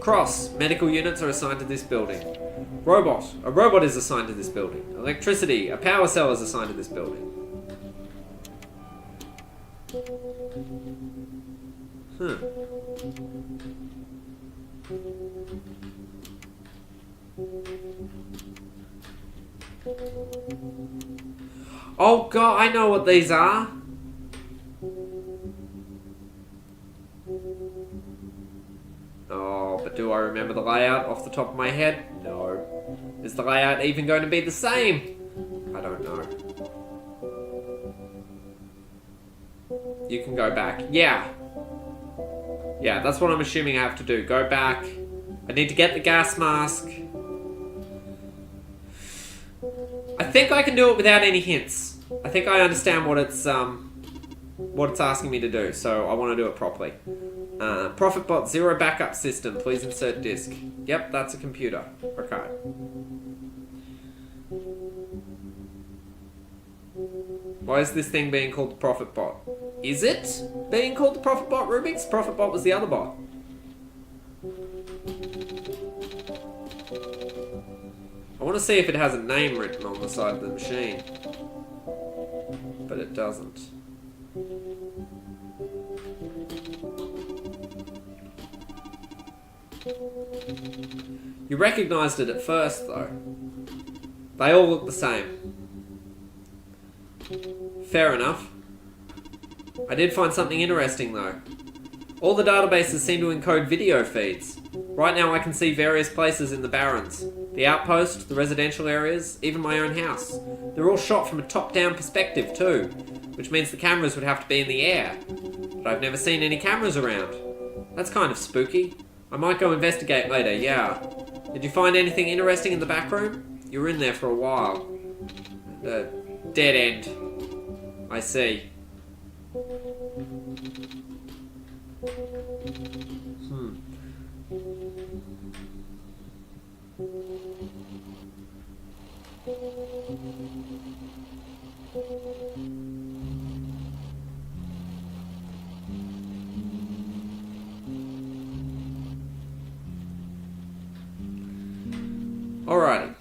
Cross. Medical units are assigned to this building. Robot. A robot is assigned to this building. Electricity. A power cell is assigned to this building. Oh god, I know what these are. Oh, but do I remember the layout off the top of my head? No. Is the layout even going to be the same? I don't know. You can go back. Yeah. Yeah, that's what I'm assuming I have to do. Go back. I need to get the gas mask. I think I can do it without any hints. I think I understand what it's asking me to do, so I want to do it properly. Profitbot 0 backup system. Please insert disk. Yep, that's a computer. Okay. Why is this thing being called the Profitbot? Is it being called the Profitbot, Rubik's? Profitbot was the other bot. I want to see if it has a name written on the side of the machine. But it doesn't. You recognised it at first, though. They all look the same. Fair enough. I did find something interesting, though. All the databases seem to encode video feeds. Right now I can see various places in the Barrens. The outpost, the residential areas, even my own house. They're all shot from a top-down perspective, too. Which means the cameras would have to be in the air. But I've never seen any cameras around. That's kind of spooky. I might go investigate later, yeah. Did you find anything interesting in the back room? You were in there for a while. Dead end. I see. Alrighty.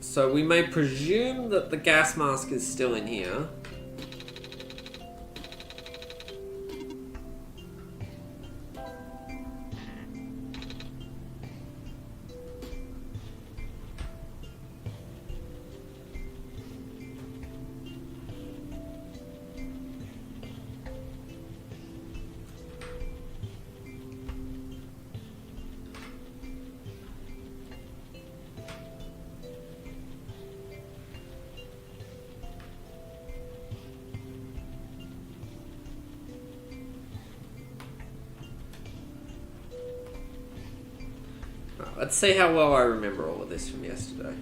So we may presume that the gas mask is still in here. Let's see how well I remember all of this from yesterday.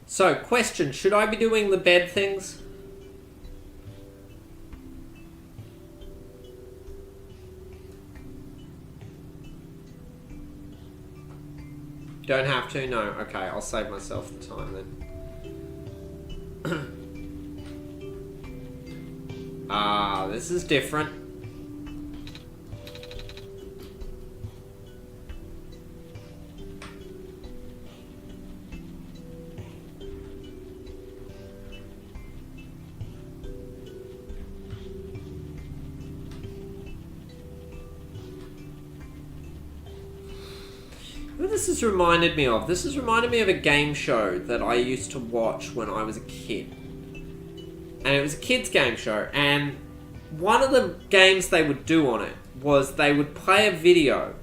So, question, should I be doing the bed things? Don't have to? No. Okay, I'll save myself the time then. Ah, this is different. This has reminded me of? This has reminded me of a game show that I used to watch when I was a kid. And it was a kids' game show. And one of the games they would do on it was they would play a video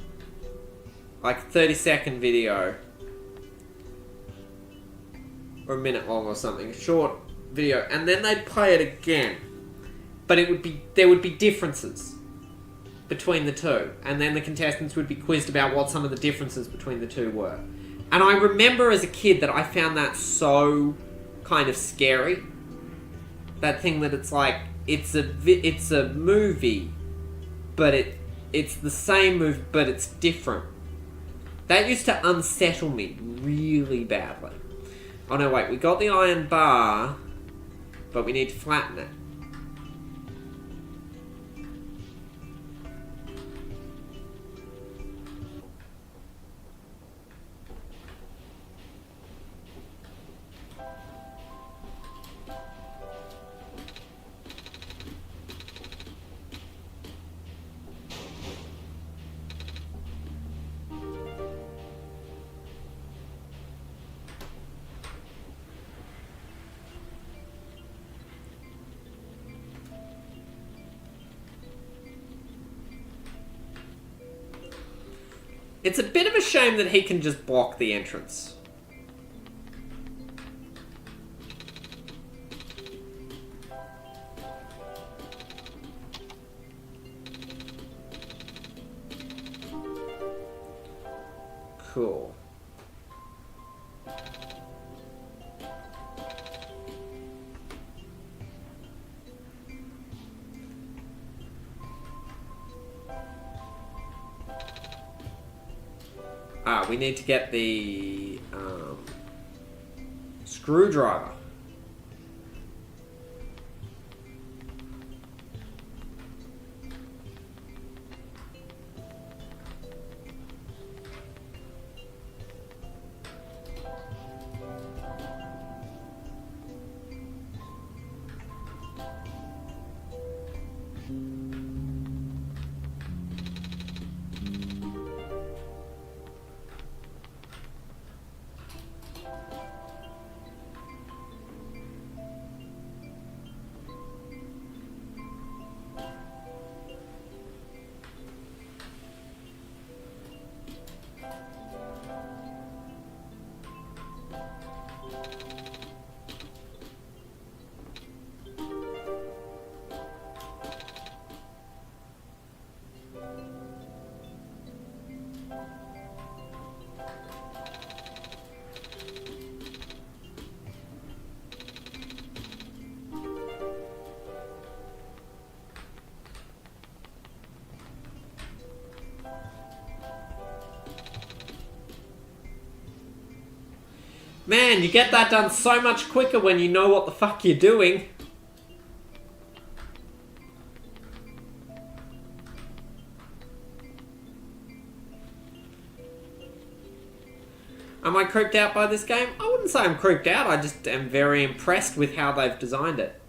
Like a 30-second video. Or a minute long or something. Short video. And then they'd play it again. But there would be differences between the two. And then the contestants would be quizzed about what some of the differences between the two were. And I remember as a kid that I found that so kind of scary. That thing that it's like, it's a movie, but it's the same movie, but it's different. That used to unsettle me really badly. Oh no, wait, we got the iron bar, but we need to flatten it. It's a bit of a shame that he can just block the entrance. Cool. We need to get the screwdriver. Man, you get that done so much quicker when you know what the fuck you're doing. Am I creeped out by this game? I wouldn't say I'm creeped out, I just am very impressed with how they've designed it.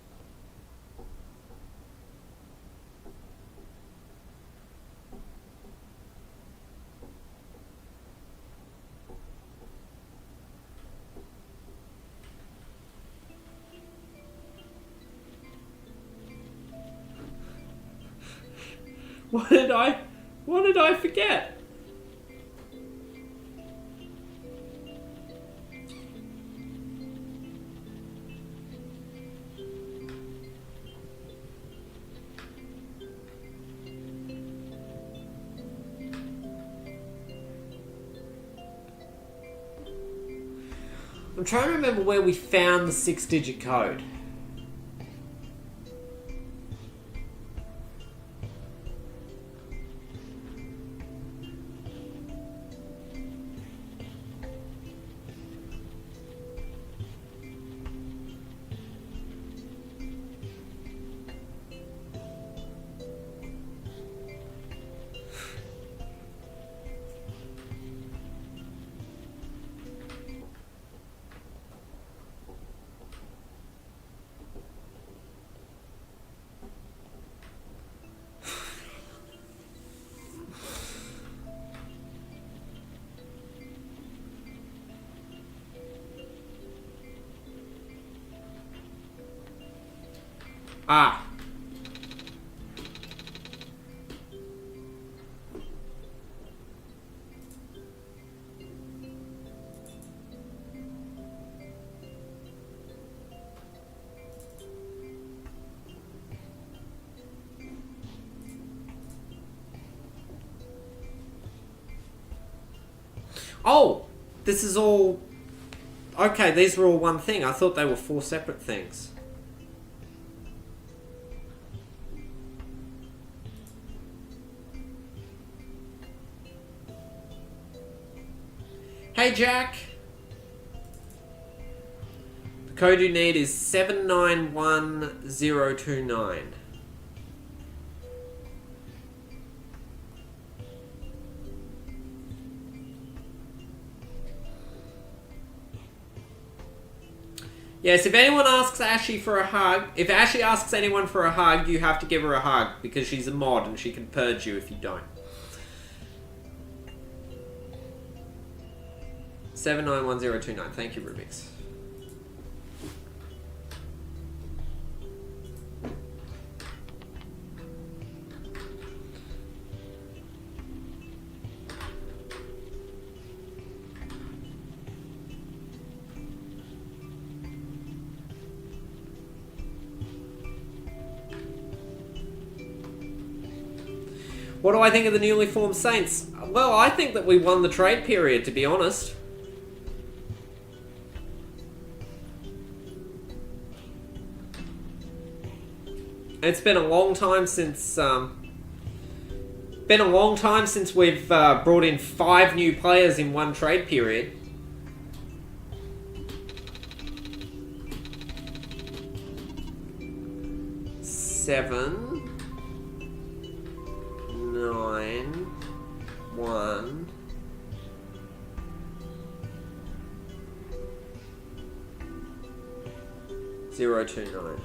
What did I forget? I'm trying to remember where we found the 6-digit code. Ah. Oh! This is all... Okay, these were all one thing. I thought they were 4 separate things. Hey, Jack! The code you need is 791029. Yes, if anyone asks Ashley for a hug, if Ashley asks anyone for a hug, you have to give her a hug because she's a mod and she can purge you if you don't. 791029. Thank you, Rubik's. What do I think of the newly formed Saints? Well, I think that we won the trade period, to be honest. It's been a long time since we've brought in 5 new players in one trade period. Seven, 9, 1. Zero, 2, 9.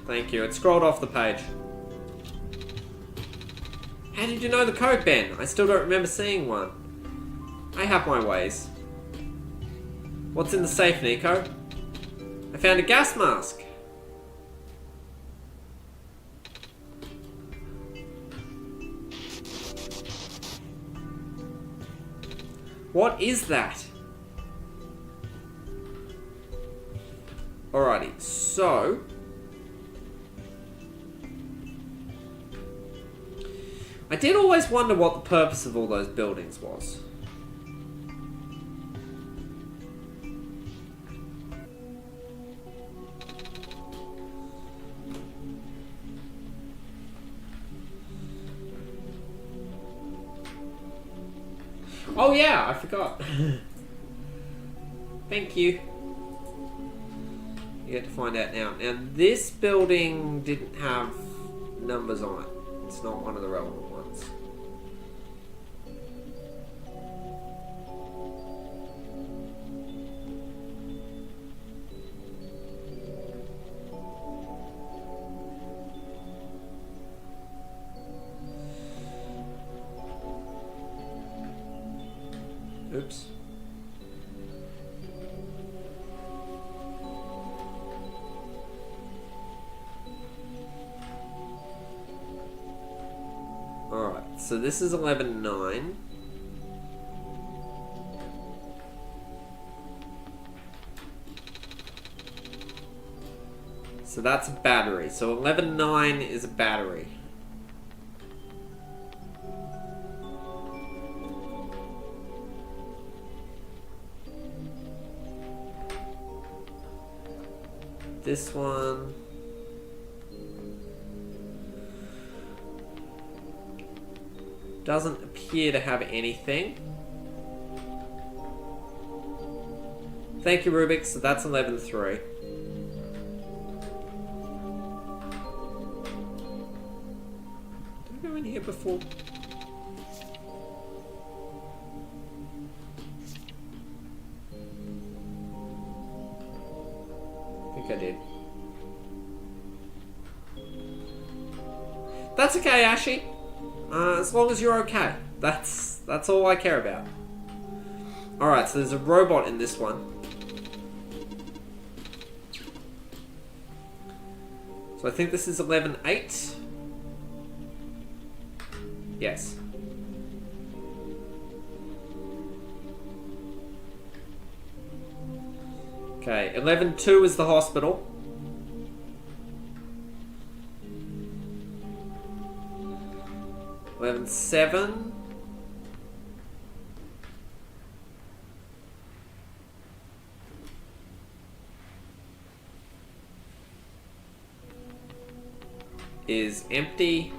Thank you. It scrolled off the page. How did you know the code, Ben? I still don't remember seeing one. I have my ways. What's in the safe, Nico? I found a gas mask. What is that? Alrighty, so... I did always wonder what the purpose of all those buildings was. Oh yeah, I forgot. Thank you. You get to find out now. Now this building didn't have numbers on it. It's not one of the relevant ones. Oops. Alright, so this is 11.9. So that's a battery. So 11.9 is a battery. This one... doesn't appear to have anything. Thank you, Rubik. So that's 11.3. Did I go in here before? I think I did. That's okay, Ashy. As long as you're okay. That's all I care about. Alright, so there's a robot in this one. So I think this is 11.8. Yes. Okay, 11.2 is the hospital. 11.7. is empty.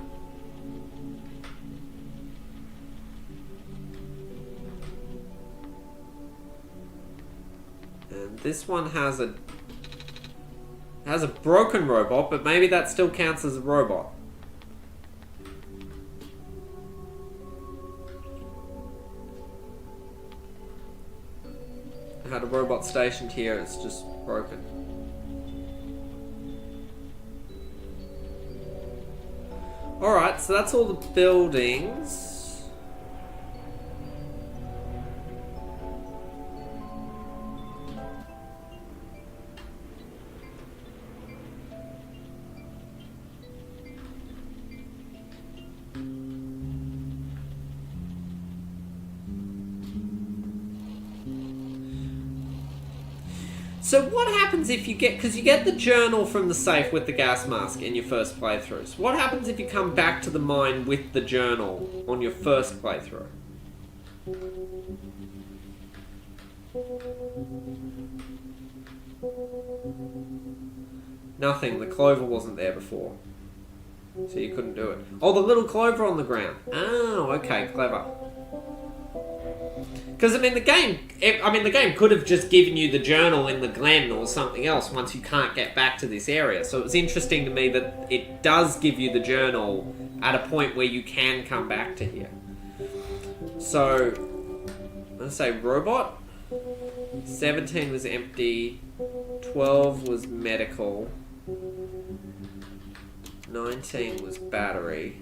And this one has a broken robot, but maybe that still counts as a robot. I had a robot stationed here, it's just broken. Alright, so that's all the buildings. So what happens if you get... Because you get the journal from the safe with the gas mask in your first playthroughs. What happens if you come back to the mine with the journal on your first playthrough? Nothing. The clover wasn't there before. So you couldn't do it. Oh, the little clover on the ground. Oh, okay. Clever. Because, I mean, the game could have just given you the journal in the glen or something else once you can't get back to this area. So it was interesting to me that it does give you the journal at a point where you can come back to here. So, I'm going to say robot. 17 was empty. 12 was medical. 19 was battery.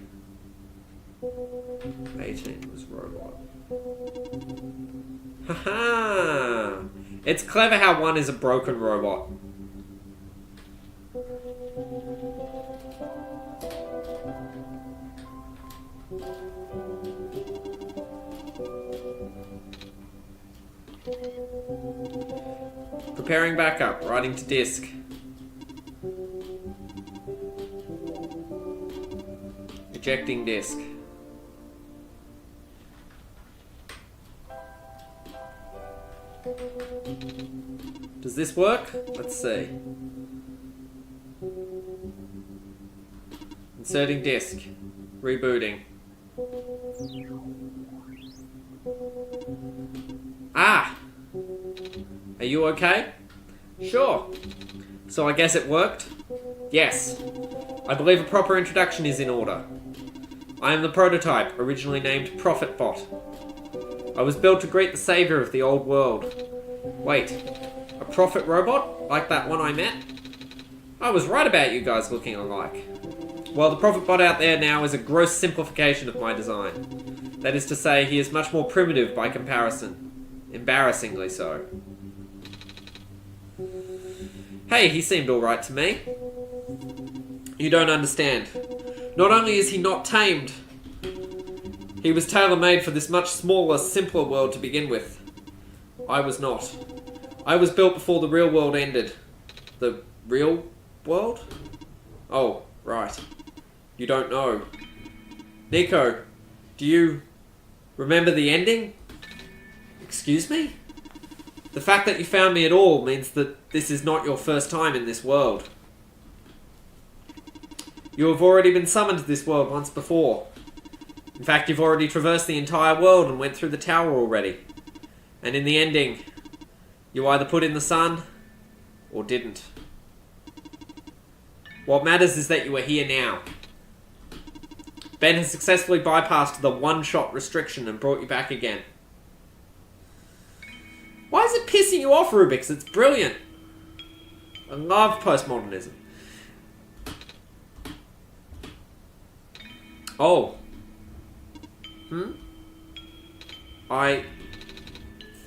18 was robot. Haha! It's clever how one is a broken robot. Preparing backup, writing to disk. Ejecting disk. Does this work? Let's see. Inserting disk. Rebooting. Ah! Are you okay? Sure. So I guess it worked? Yes. I believe a proper introduction is in order. I am the prototype, originally named Prophet Bot. I was built to greet the savior of the old world. Wait, a prophet robot? Like that one I met? I was right about you guys looking alike. Well, the prophet bot out there now is a gross simplification of my design. That is to say, he is much more primitive by comparison. Embarrassingly so. Hey, he seemed alright to me. You don't understand. Not only is he not tamed, he was tailor-made for this much smaller, simpler world to begin with. I was not. I was built before the real world ended. The real world? Oh, right. You don't know. Nico, do you remember the ending? Excuse me? The fact that you found me at all means that this is not your first time in this world. You have already been summoned to this world once before. In fact, you've already traversed the entire world and went through the tower already. And in the ending, you either put in the sun or didn't. What matters is that you are here now. Ben has successfully bypassed the one-shot restriction and brought you back again. Why is it pissing you off, Rubik's? It's brilliant. I love postmodernism. Oh. I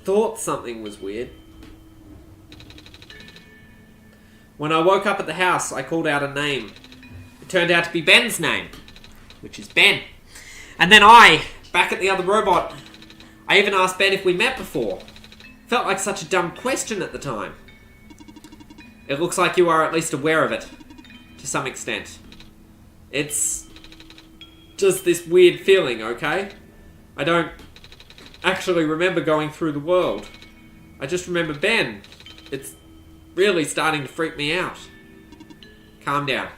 thought something was weird. When I woke up at the house, I called out a name. It turned out to be Ben's name, which is Ben. And then back at the other robot, I even asked Ben if we met before. Felt like such a dumb question at the time. It looks like you are at least aware of it, to some extent. It's just this weird feeling, okay? I don't actually remember going through the world. I just remember Ben. It's really starting to freak me out. Calm down.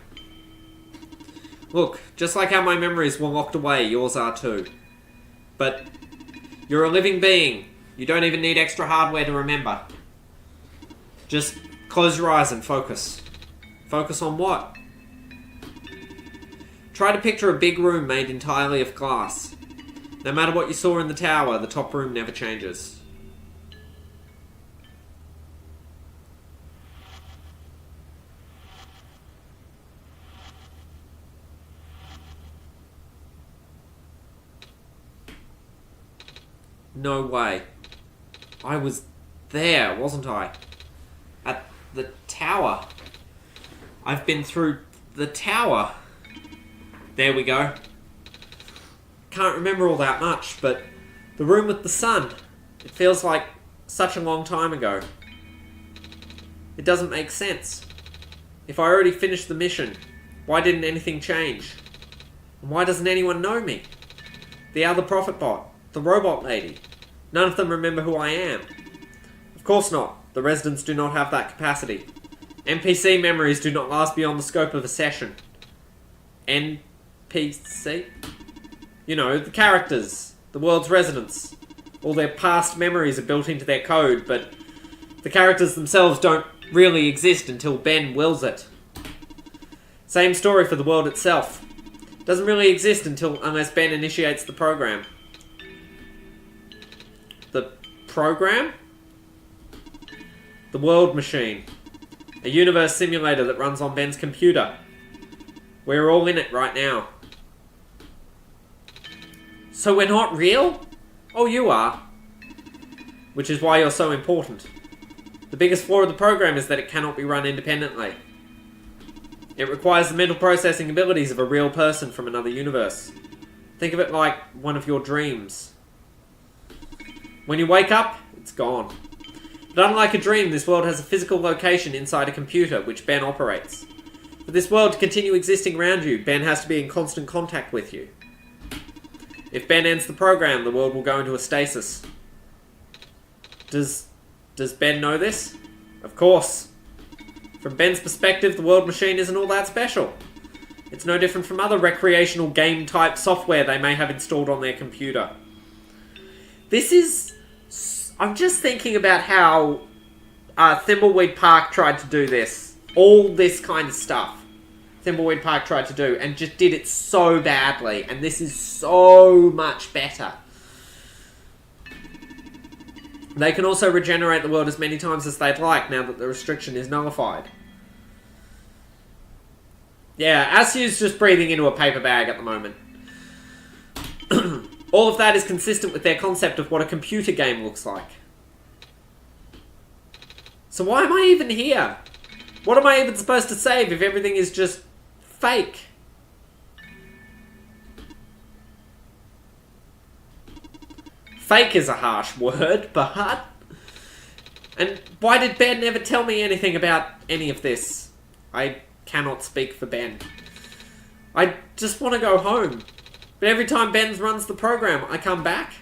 Look, just like how my memories were locked away, yours are too. But you're a living being. You don't even need extra hardware to remember. Just close your eyes and focus. Focus on what? Try to picture a big room made entirely of glass. No matter what you saw in the tower, the top room never changes. No way. I was there, wasn't I? At the tower. I've been through the tower. There we go. Can't remember all that much, but the room with the sun. It feels like such a long time ago. It doesn't make sense. If I already finished the mission, why didn't anything change? And why doesn't anyone know me? The other prophet bot. The robot lady. None of them remember who I am. Of course not. The residents do not have that capacity. NPC memories do not last beyond the scope of a session. NPC? You know, the characters. The world's residents. All their past memories are built into their code, but the characters themselves don't really exist until Ben wills it. Same story for the world itself. Doesn't really exist unless Ben initiates the program. The program? The world machine. A universe simulator that runs on Ben's computer. We're all in it right now. So we're not real? Oh, you are. Which is why you're so important. The biggest flaw of the program is that it cannot be run independently. It requires the mental processing abilities of a real person from another universe. Think of it like one of your dreams. When you wake up, it's gone. But unlike a dream, this world has a physical location inside a computer, which Ben operates. For this world to continue existing around you, Ben has to be in constant contact with you. If Ben ends the program, the world will go into a stasis. Does Ben know this? Of course. From Ben's perspective, the world machine isn't all that special. It's no different from other recreational game-type software they may have installed on their computer. This is... I'm just thinking about how Thimbleweed Park tried to do this. All this kind of stuff Thimbleweed Park tried to do, and just did it so badly. And this is so much better. They can also regenerate the world as many times as they'd like now that the restriction is nullified. Yeah, Asu's just breathing into a paper bag at the moment. All of that is consistent with their concept of what a computer game looks like. So why am I even here? What am I even supposed to save if everything is just fake? Fake is a harsh word, but... And why did Ben never tell me anything about any of this? I cannot speak for Ben. I just want to go home. But every time Ben runs the program, I come back?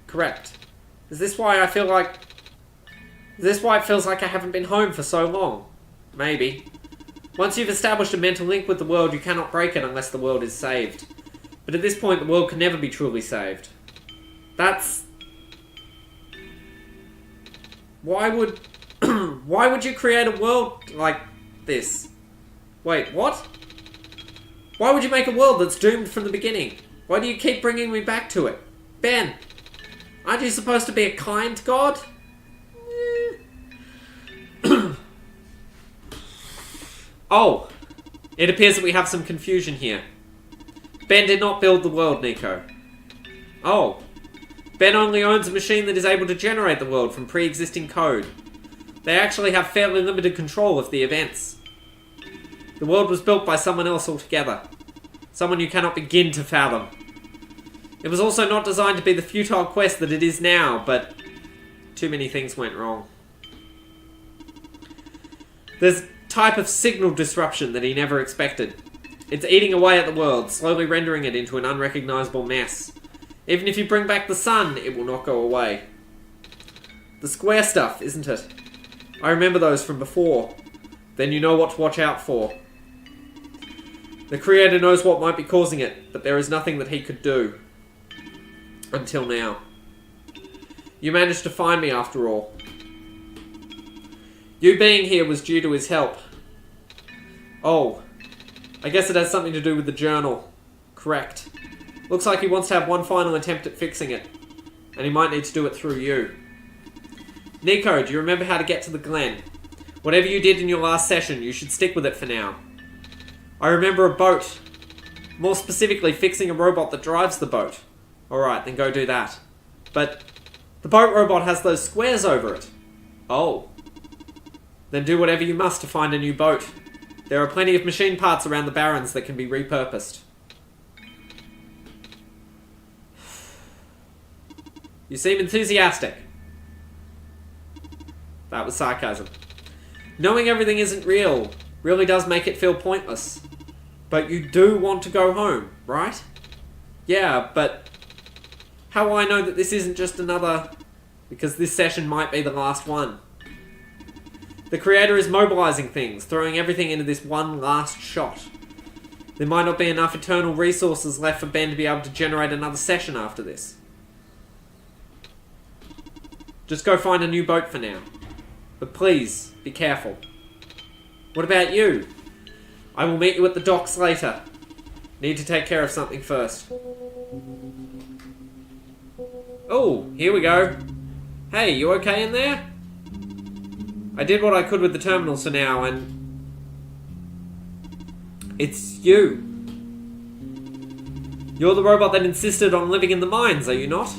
Correct. Is this why I feel like... Is this why it feels like I haven't been home for so long? Maybe. Once you've established a mental link with the world, you cannot break it unless the world is saved. But at this point, the world can never be truly saved. That's... Why would... Why would you create a world like this? Wait, what? Why would you make a world that's doomed from the beginning? Why do you keep bringing me back to it? Ben, aren't you supposed to be a kind god? Oh, it appears that we have some confusion here. Ben did not build the world, Nico. Oh, Ben only owns a machine that is able to generate the world from pre-existing code. They actually have fairly limited control of the events. The world was built by someone else altogether. Someone you cannot begin to fathom. It was also not designed to be the futile quest that it is now, but too many things went wrong. There's a type of signal disruption that he never expected. It's eating away at the world, slowly rendering it into an unrecognizable mess. Even if you bring back the sun, it will not go away. The square stuff, isn't it? I remember those from before. Then you know what to watch out for. The creator knows what might be causing it, but there is nothing that he could do. Until now. You managed to find me after all. You being here was due to his help. Oh, I guess it has something to do with the journal. Correct. Looks like he wants to have one final attempt at fixing it. And he might need to do it through you. Nico, do you remember how to get to the Glen? Whatever you did in your last session, you should stick with it for now. I remember a boat. More specifically, fixing a robot that drives the boat. Alright, then go do that. But the boat robot has those squares over it. Oh. Then do whatever you must to find a new boat. There are plenty of machine parts around the Barrens that can be repurposed. You seem enthusiastic. That was sarcasm. Knowing everything isn't real really does make it feel pointless. But you do want to go home, right? Yeah, but how will I know that this isn't just another... Because this session might be the last one. The creator is mobilizing things, throwing everything into this one last shot. There might not be enough eternal resources left for Ben to be able to generate another session after this. Just go find a new boat for now. But please, be careful. What about you? I will meet you at the docks later. Need to take care of something first. Oh, here we go. Hey, you okay in there? I did what I could with the terminals for now, and... It's you. You're the robot that insisted on living in the mines, are you not?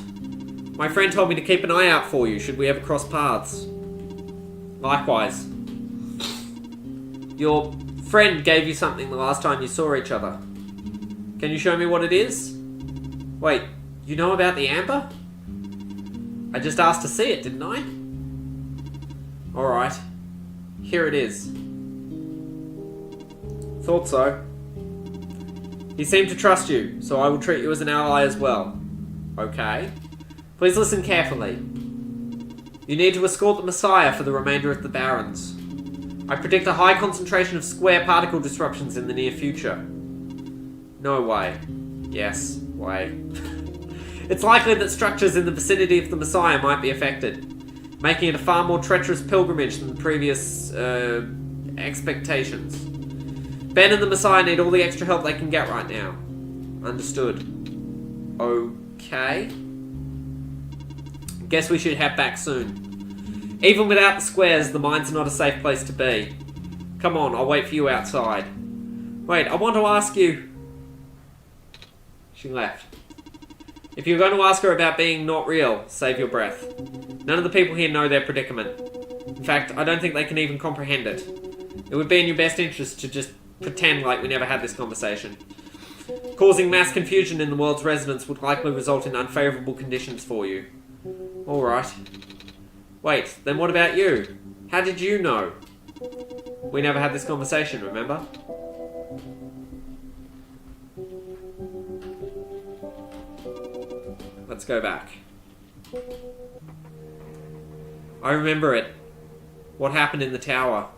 My friend told me to keep an eye out for you, should we ever cross paths. Likewise. Your friend gave you something the last time you saw each other. Can you show me what it is? Wait, you know about the amber? I just asked to see it, didn't I? Alright. Here it is. Thought so. He seemed to trust you, so I will treat you as an ally as well. Okay. Please listen carefully. You need to escort the Messiah for the remainder of the Barrens. I predict a high concentration of square particle disruptions in the near future. No way. Yes, way. It's likely that structures in the vicinity of the Messiah might be affected, making it a far more treacherous pilgrimage than the previous, expectations. Ben and the Messiah need all the extra help they can get right now. Understood. Okay. Guess we should head back soon. Even without the squares, the mine's not a safe place to be. Come on, I'll wait for you outside. Wait, I want to ask you... She left. If you're going to ask her about being not real, save your breath. None of the people here know their predicament. In fact, I don't think they can even comprehend it. It would be in your best interest to just pretend like we never had this conversation. Causing mass confusion in the world's residents would likely result in unfavourable conditions for you. Alright. Wait, then what about you? How did you know? We never had this conversation, remember? Let's go back. I remember it. What happened in the tower?